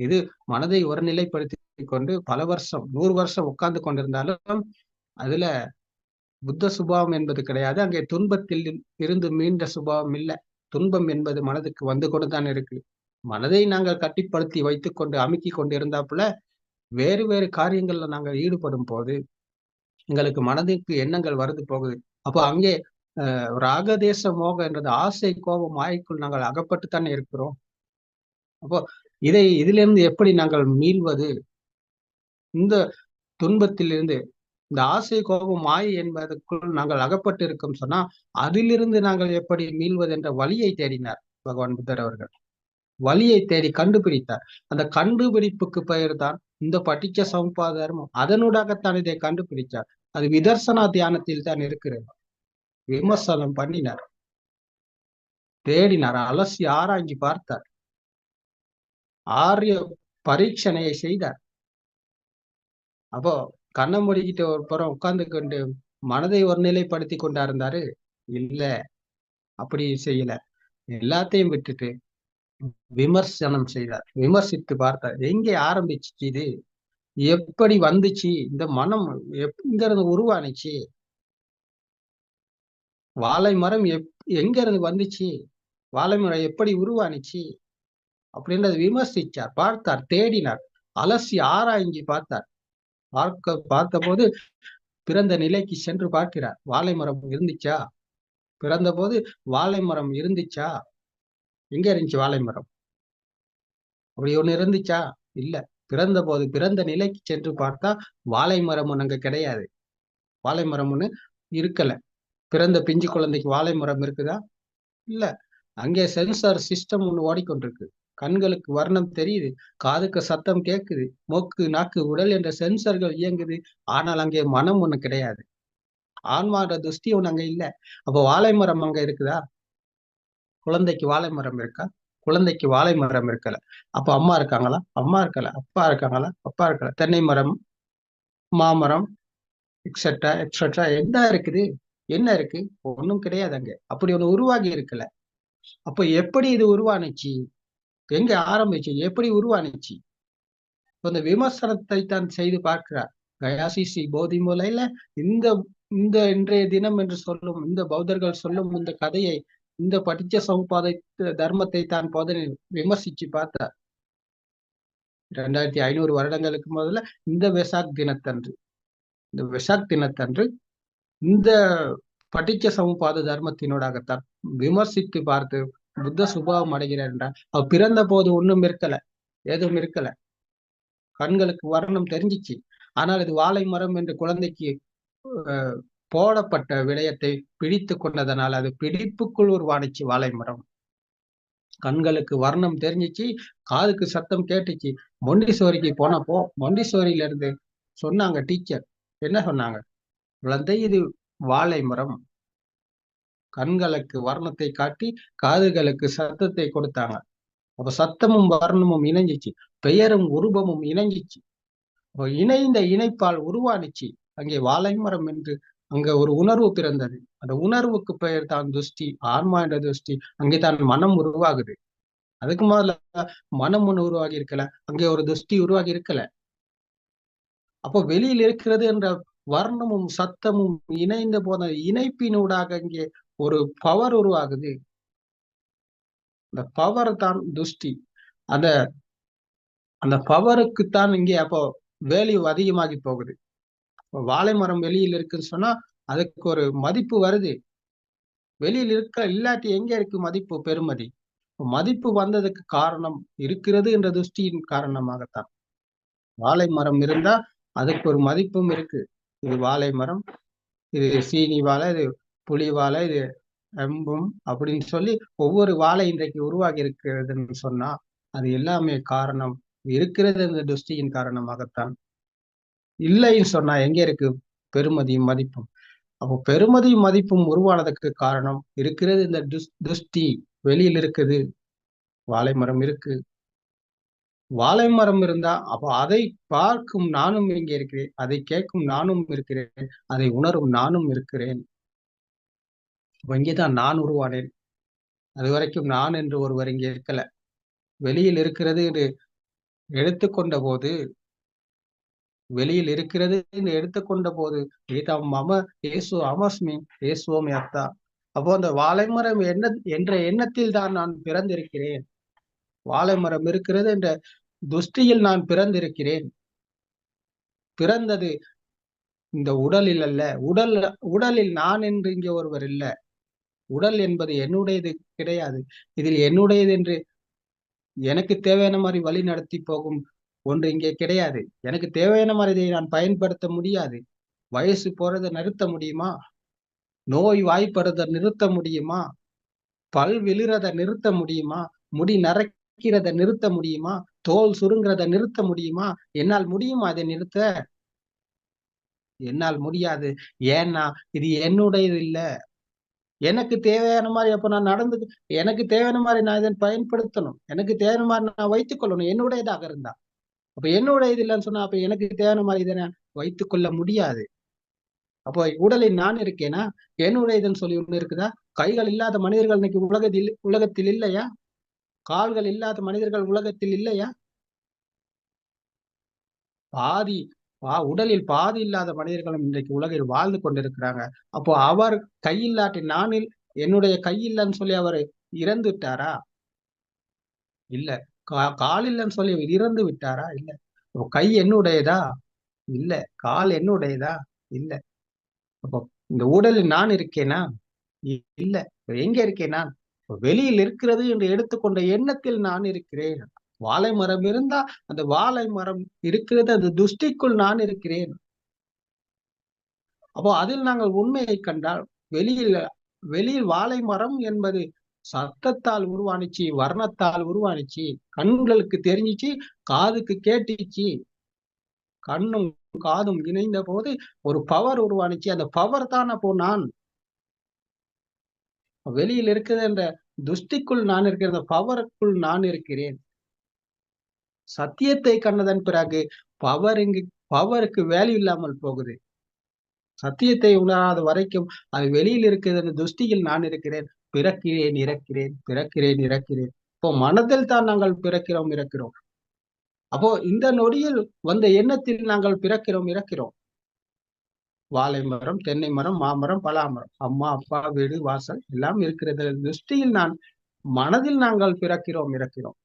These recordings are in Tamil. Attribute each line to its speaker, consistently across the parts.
Speaker 1: இது மனதை ஒருநிலைப்படுத்தி கொண்டு பல வருஷம் 100 வருஷம் உட்கார்ந்து கொண்டிருந்தாலும் அதுல புத்த சுபாவம் என்பது கிடையாது. அங்கே துன்பத்தில் இருந்து மீண்ட சுபாவம் இல்லை. துன்பம் என்பது மனதுக்கு வந்து கொண்டுதான் இருக்கு. மனதை நாங்கள் கட்டிப்படுத்தி வைத்துக் கொண்டு அமுக்கி கொண்டு இருந்தாப்புல வேறு வேறு காரியங்கள்ல நாங்கள் ஈடுபடும் போது எங்களுக்கு மனதிற்கு எண்ணங்கள் வருது போகுது. அப்போ அங்கே ராகதேச மோகம் என்றது ஆசை கோபம் மாயைக்குள் நாங்கள் அகப்பட்டுத்தானே இருக்கிறோம். அப்போ இதிலிருந்து எப்படி நாங்கள் மீள்வது? இந்த துன்பத்திலிருந்து, இந்த ஆசை கோபம் மாயை என்பதற்குள் நாங்கள் அகப்பட்டு இருக்கோம் சொன்னா அதிலிருந்து நாங்கள் எப்படி மீள்வது என்ற வழியை தேடினார் பகவான் புத்தர் அவர்கள். வழியை தேடி கண்டுபிடித்தார். அந்த கண்டுபிடிப்புக்கு பெயர் தான் இந்த பட்டிச்ச சமுப்பாதாரமும். அதனூடாகத்தான் இதை கண்டுபிடிச்சார். அது விதர்சனா தியானத்தில் தான் இருக்கிறது. விமர்சனம் பண்ணினார், தேடினார், அலசி ஆராய்ச்சி பார்த்தார், ஆரிய பரீட்சணையை செய்தார். அப்போ கண்ணை மூடிக்கிட்டு ஒரு புறம் உட்கார்ந்து கொண்டு மனதை ஒருநிலைப்படுத்தி கொண்டா இருந்தாரு? இல்ல, அப்படி செய்யல. எல்லாத்தையும் விட்டுட்டு விமர்சனம் செய்தார். விமர்சித்து பார்த்தார். எங்கே ஆரம்பிச்சு இது? எப்படி வந்துச்சு? இந்த மனம் எங்க இருந்து உருவானுச்சு? வாழை மரம் எங்க இருந்து வந்துச்சு? வாழை மரம் எப்படி உருவானுச்சு அப்படின்றத விமர்சிச்சார், பார்த்தார், தேடினார், அலசி ஆராய்ஞ்சி பார்த்தார். பார்த்த போது பிறந்த நிலைக்கு சென்று பார்க்கிறார். வாழை மரம் இருந்துச்சா? பிறந்த போது வாழை மரம் இருந்துச்சா? எங்க இருந்துச்சு வாழை மரம்? அப்படி ஒண்ணு இருந்துச்சா? இல்ல. பிறந்த போது பிறந்த நிலைக்கு சென்று பார்த்தா வாழை மரம் அங்க கிடையாது. வாழை மரம் ஒண்ணு இருக்கல. பிறந்த பிஞ்சு குழந்தைக்கு வாழை மரம் இருக்குதா? இல்ல. அங்கே சென்சார் சிஸ்டம் ஒண்ணு ஓடிக்கொண்டிருக்கு. கண்களுக்கு வர்ணம் தெரியுது, காதுக்கு சத்தம் கேட்குது, மூக்கு நாக்கு உடல் என்ற சென்சர்கள் இயங்குது. ஆனால் அங்கே மனம் ஒண்ணு கிடையாது. ஆன்மான்ற துஷ்டி ஒண்ணு அங்க இல்ல. அப்ப வாழை மரம் அங்க இருக்குதா? குழந்தைக்கு வாழை மரம் இருக்கா? குழந்தைக்கு வாழை மரம் இருக்கல. அப்ப அம்மா இருக்காங்களா? அம்மா இருக்கல. அப்பா இருக்காங்களா? அப்பா இருக்கல. தென்னை மரம், மாமரம், எக்ஸெட்ரா எக்ஸெட்ரா என்ன இருக்குது? என்ன இருக்கு? ஒண்ணும் கிடையாது அங்க. அப்படி ஒண்ணு உருவாகி இருக்கல. அப்ப எப்படி இது உருவானுச்சு? எங்க ஆரம்பிச்சு? எப்படி உருவானுச்சு? இந்த விமர்சனத்தை தான் செய்து பார்க்கிறார். கயாசிசி போதி மூலையில இந்த இந்த இன்றைய தினம் என்று சொல்லும் இந்த பௌத்தர்கள் சொல்லும் இந்த கதையை, இந்த படிச்ச சமுப்பாதை தர்மத்தை தான் போதனை விமர்சிச்சு பார்த்தார். 2500 வருடங்களுக்கு முதல்ல இந்த வெசாக் தினத்தன்று, இந்த வெசாக் தினத்தன்று இந்த பட்டிச்ச சமுப்பாத தர்மத்தினோடாகத்தான் விமர்சித்து பார்த்து புத்த சுபாவம் அடைகிறார் என்றால் அவர் பிறந்த போது ஒண்ணும் இருக்கல, ஏதும் இருக்கல. கண்களுக்கு வர்ணம் தெரிஞ்சிச்சு. ஆனால் இது வாழை மரம் என்று குழந்தைக்கு போடப்பட்ட விடயத்தை பிடித்து கொண்டதனால் அது பிடிப்புக்குள் உருவானுச்சு வாழை மரம். கண்களுக்கு வர்ணம் தெரிஞ்சிச்சு, காதுக்கு சத்தம் கேட்டுச்சு. மொண்டிசோரிக்கு போனப்போ மொண்டிசோரியில இருந்து சொன்னாங்க டீச்சர், என்ன சொன்னாங்க? குழந்தை, இது வாழை மரம். கண்களுக்கு வர்ணத்தை காட்டி காதுகளுக்கு சத்தத்தை கொடுத்தாங்க. அப்ப சத்தமும் வர்ணமும் இணைஞ்சிச்சு, பெயரும் உருவமும் இணைஞ்சிச்சு. இணைந்த இணைப்பால் உருவானுச்சு அங்கே வாழை மரம் என்று. அங்க ஒரு உணர்வு பிறந்தது. அந்த உணர்வுக்கு பெயர் தான் துஷ்டி, ஆன்மா என்ற துஷ்டி. அங்கேதான் மனம் உருவாகுது. அதுக்கு முதல்ல மனம் ஒண்ணு உருவாகி இருக்கல, அங்கே ஒரு துஷ்டி உருவாகி இருக்கல. அப்போ வெளியில் இருக்கிறது என்ற வர்ணமும் சத்தமும் இணைந்த போத இணைப்பினூடாக இங்கே ஒரு பவர் உருவாகுது. அந்த பவர் தான் துஷ்டி. அந்த அந்த பவருக்குத்தான் இங்கே அப்போ வேல்யூ அதிகமாகி போகுது. வாழை மரம் வெளியில் இருக்குன்னு சொன்னா அதுக்கு ஒரு மதிப்பு வருது. வெளியில் இல்லாட்டி எங்க இருக்கு மதிப்பு, பெருமதி? மதிப்பு வந்ததுக்கு காரணம் இருக்கிறது என்ற துஷ்டியின் காரணமாகத்தான். வாழை மரம் இருந்தா அதுக்கு ஒரு மதிப்பும் இருக்கு. இது வாழை மரம், இது சீனி வாழை, இது புளி வாழை, இது எம்பும் அப்படின்னு சொல்லி ஒவ்வொரு வாழை இன்றைக்கு உருவாகி இருக்கிறதுன்னு சொன்னா அது எல்லாமே காரணம் இருக்கிறது என்ற துஷ்டியின் காரணமாகத்தான். இல்லைன்னு சொன்னா எங்க இருக்கு பெருமதியும் மதிப்பும்? அப்போ பெருமதியும் மதிப்பும் உருவானதுக்கு காரணம் இருக்கிறது இந்த துஷ்டி. வெளியில் இருக்குது, வாழை மரம் இருக்கு. வாழை மரம் இருந்தா அப்போ அதை பார்க்கும் நானும் இங்கே இருக்கிறேன், அதை கேட்கும் நானும் இருக்கிறேன், அதை உணரும் நானும் இருக்கிறேன். இங்கேதான் நான் உருவானேன். அது வரைக்கும் நான் என்று ஒருவர் இங்கே இருக்கல. வெளியில் இருக்கிறது என்று எடுத்துக்கொண்ட போது, வெளியில் இருக்கிறது என்று எடுத்துக்கொண்ட போது, "ஏதம் மம ஏசு அமஸ்மி ஏசுவோமி அத்தா." அப்போ அந்த வாழைமரம் என்ற எண்ணத்தில் தான் நான் பிறந்திருக்கிறேன். வாழைமரம் இருக்கிறது என்ற துஷ்டியில் நான் பிறந்திருக்கிறேன். பிறந்தது இந்த உடலில் அல்ல. உடலில் நான் என்று இங்கே ஒருவர் இல்ல. உடல் என்பது என்னுடையது கிடையாது. இதில் என்னுடையது என்று எனக்கு தேவையான மாரி வழி நடத்தி போகும் ஒன்று இங்கே கிடையாது. எனக்கு தேவையான மாரி இதை நான் பயன்படுத்த முடியாது. வயசு போறத நிறுத்த முடியுமா? நோய் வாய்ப்படுறத நிறுத்த முடியுமா? பல் விழுறத நிறுத்த முடியுமா? முடி நரைக்கிறத நிறுத்த முடியுமா? தோல் சுருங்குறத நிறுத்த முடியுமா? என்னால் முடியுமா அதை நிறுத்த? என்னால் முடியாது. ஏன்னா, இது என்னுடையது இல்ல. எனக்கு தேவையான மாரி அப்ப நான் எனக்கு தேவையான மாரி நான் இத பயன்படுத்தணும். எனக்கு தேவையான மாரி நான் வைத்துக் கொள்ளணும். என்னுடையதாக இருந்தா. அப்ப என்னுடையது இல்லன்னு சொன்னா, அப்ப எனக்கு தேவையான மாரி இத நான் வைத்துக் கொள்ள முடியாது. அப்போ உடலில் நான் இருக்கேனா? என்னுடையதுன்னு சொல்லி ஒண்ணு இருக்குதா? கைகள் இல்லாத மனிதர்கள் இன்னைக்கு உலகத்தில் இல்லையா? கால்கள் இல்லாத மனிதர்கள் உலகத்தில் இல்லையா? பாதி உடலில் பாதி இல்லாத மனிதர்களும் இன்றைக்கு உலகில் வாழ்ந்து கொண்டிருக்கிறாங்க. அப்போ அவர் கையில்லாட்டி என்னுடைய கை இல்லன்னு சொல்லி அவரு இறந்து விட்டாரா? இல்ல. கால் இல்லன்னு சொல்லி இறந்து விட்டாரா? இல்ல. அப்போ கை என்னுடையதா? இல்ல. கால் என்னுடையதா? இல்ல. அப்போ இந்த உடலில் நான் இருக்கேனா? இல்ல. எங்க இருக்கேன் நான்? வெளியில் இருக்கிறது என்று எடுத்துக்கொண்ட எண்ணத்தில் நான் இருக்கிறேன். வாழை மரம் இருந்தா, அந்த வாழை மரம் இருக்கிறது அந்த துஷ்டிக்குள் நான் இருக்கிறேன். அப்போ அதில் நாங்கள் உண்மையைக் கண்டால், வெளியில் வெளியில் வாழை மரம் என்பது சத்தத்தால் உருவானுச்சு, வர்ணத்தால் உருவானுச்சு, கண்களுக்கு தெரிஞ்சுச்சு, காதுக்கு கேட்டுச்சு. கண்ணும், காதும் இணைந்தபோது ஒரு பவர் உருவானுச்சு. அந்த பவர் தான் அப்போ நான். வெளியில் இருக்கிற அந்த துஷ்டிக்குள் நான் இருக்கிறேன். அந்த பவருக்குள் நான் இருக்கிறேன். சத்தியத்தை கண்டதன் பிறகு பவர் இங்கு பவருக்கு வேல்யூ இல்லாமல் போகுது. சத்தியத்தை உணராத வரைக்கும் அது வெளியில் இருக்கிறது அந்த துஷ்டியில் நான் இருக்கிறேன். பிறக்கிறேன், இறக்கிறேன், பிறக்கிறேன், இறக்கிறேன். இப்போ மனதில் தான் நாங்கள் பிறக்கிறோம், இறக்கிறோம். அப்போ இந்த நொடியில் வந்த எண்ணத்தில் நாங்கள் பிறக்கிறோம், இறக்கிறோம். வாழை மரம், தென்னை மரம், மாமரம், பலாமரம். அம்மா, அப்பா, வீடு, வாசல் எல்லாம் இருக்கிறது. திருஷ்டியில் மனதில் நாங்கள் பிறக்கிறோம், இறக்கிறோம்.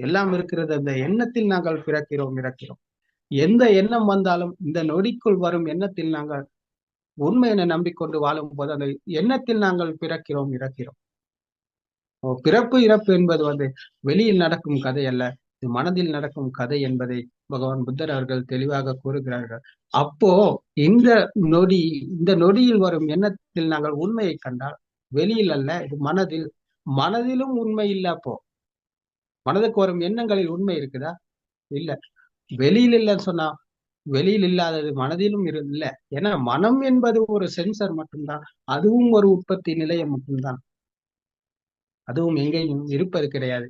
Speaker 1: எல்லாம் இருக்கிறது. அந்த எண்ணத்தில் நாங்கள் பிறக்கிறோம், இறக்கிறோம். எந்த எண்ணம் வந்தாலும் இந்த நொடிக்குள் வரும் எண்ணத்தில் நாங்கள் உண்மையினை நம்பிக்கொண்டு வாழும்போது அந்த எண்ணத்தில் நாங்கள் பிறக்கிறோம், இறக்கிறோம். பிறப்பு, இறப்பு என்பது வெளியில் நடக்கும் கதை அல்ல. இது மனதில் நடக்கும் கதை என்பதை பகவான் புத்தர் அவர்கள் தெளிவாக கூறுகிறார்கள். அப்போ இந்த இந்த நொடியில் வரும் எண்ணத்தில் நாங்கள் உண்மையை கண்டால் வெளியில் அல்ல, இது மனதில். மனதிலும் உண்மை இல்ல அப்போ. மனதுக்கு வரும் எண்ணங்களில் உண்மை இருக்குதா? இல்ல. வெளியில் இல்லைன்னு சொன்னா வெளியில் இல்லாதது மனதிலும் இல்ல. ஏன்னா மனம் என்பது ஒரு சென்சர் மட்டும்தான். அதுவும் ஒரு உற்பத்தி நிலையம் மட்டும்தான். அதுவும் எங்கேயும் இருப்பது கிடையாது.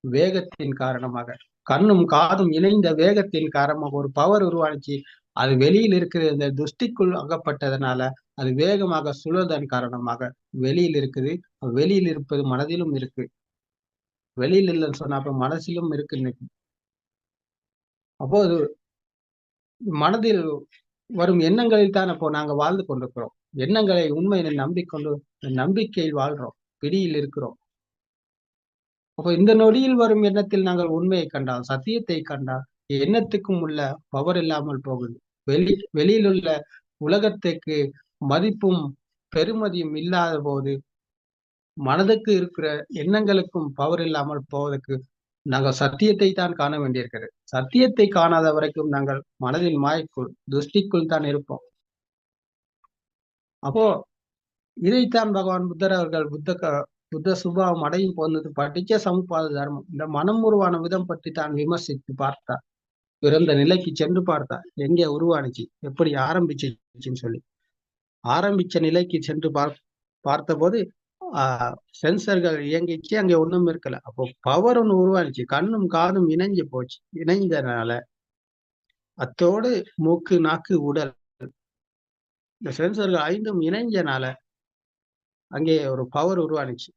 Speaker 1: வேகத்தின் காரணமாக, கண்ணும் காதும் இணைந்த வேகத்தின் காரணமாக ஒரு பவர் உருவானுச்சு. அது வெளியில் இருக்கிற இந்த துஷ்டிக்குள் அகப்பட்டதனால அது வேகமாக சுழல்தன் காரணமாக வெளியில் இருக்குது. வெளியில் இருப்பது மனதிலும் இருக்கு. வெளியில் இல்லைன்னு சொன்னா அப்ப மனசிலும் இருக்கு இன்னைக்கு. அப்போ அது மனதில் வரும் எண்ணங்களில் தான் அப்போ நாங்க வாழ்ந்து கொண்டிருக்கிறோம். எண்ணங்களை உண்மையை நம்பிக்கொண்டு நம்பிக்கையில் வாழ்றோம். பிடியில் இருக்கிறோம். அப்போ இந்த நொடியில் வரும் எண்ணத்தில் நாங்கள் உண்மையை கண்டால், சத்தியத்தை கண்டால், எண்ணத்துக்கும் உள்ள பவர் இல்லாமல் போகுது. வெளியில் உள்ள உலகத்துக்கு மதிப்பும் பெருமதியும் இல்லாத போது மனதுக்கு இருக்கிற எண்ணங்களுக்கும் பவர் இல்லாமல் போவதற்கு நாங்கள் சத்தியத்தை தான் காண வேண்டியிருக்கிறது. சத்தியத்தை காணாத வரைக்கும் நாங்கள் மனதின் மாயைக்குள் துஷ்டிக்குள் தான் இருப்போம். அப்போ இதைத்தான் பகவான் புத்தர் அவர்கள் புத்த சுபாவம் அடையும் போது படிச்ச சமுப்பாத தர்மம் இந்த மனம் உருவான விதம் பற்றி தான் விமர்சித்து பார்த்தார். பிறந்த நிலைக்கு சென்று பார்த்தார். எங்கே உருவானுச்சு, எப்படி ஆரம்பிச்சுன்னு சொல்லி ஆரம்பிச்ச நிலைக்கு சென்று பார்த்தபோது சென்சர்கள் இயங்கிச்சு, அங்க ஒண்ணும் இருக்கல. அப்போ பவர் ஒண்ணு உருவானுச்சு. கண்ணும் காதும் இணைஞ்சு போச்சு. இணைந்ததுனால அத்தோடு மூக்கு, நாக்கு, உடல் இந்த சென்சர்கள் 5ம் இணைஞ்சனால அங்கே ஒரு பவர் உருவானுச்சு.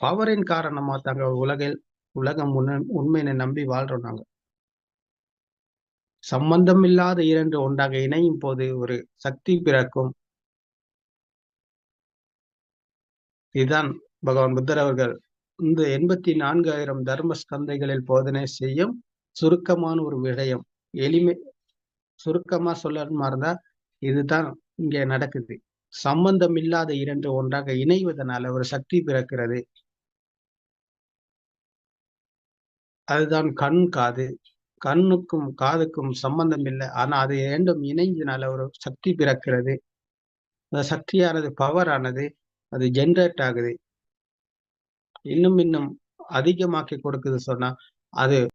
Speaker 1: பவரின் காரணமா தாங்க உலகம் உண்மையை நம்பி வாழ்றோம் நாங்க. சம்பந்தம் இல்லாத இரண்டு ஒன்றாக இணையும் போது ஒரு சக்தி பிறக்கும். இதுதான் பகவான் புத்தர் அவர்கள் இந்த 84,000 தர்ம ஸ்கந்தைகளில் போதனை செய்யும் சுருக்கமான ஒரு விடயம். சுருக்கமா சொல்லணுமா இருந்தா இதுதான் இங்க நடக்குது. சம்பந்தம் இல்லாத இரண்டு ஒன்றாக இணைவதனால ஒரு சக்தி பிறக்கிறது. அதுதான் கண், காது. கண்ணுக்கும் காதுக்கும் சம்பந்தம் இல்லை. ஆனா அது இரண்டும் இணைஞ்சனால ஒரு சக்தி பிறக்கிறது. அந்த சக்தியானது பவர் ஆனது அது ஜெனரேட் ஆகுது. இன்னும் அதிகமாக்கி கொடுக்குது சொன்னா அது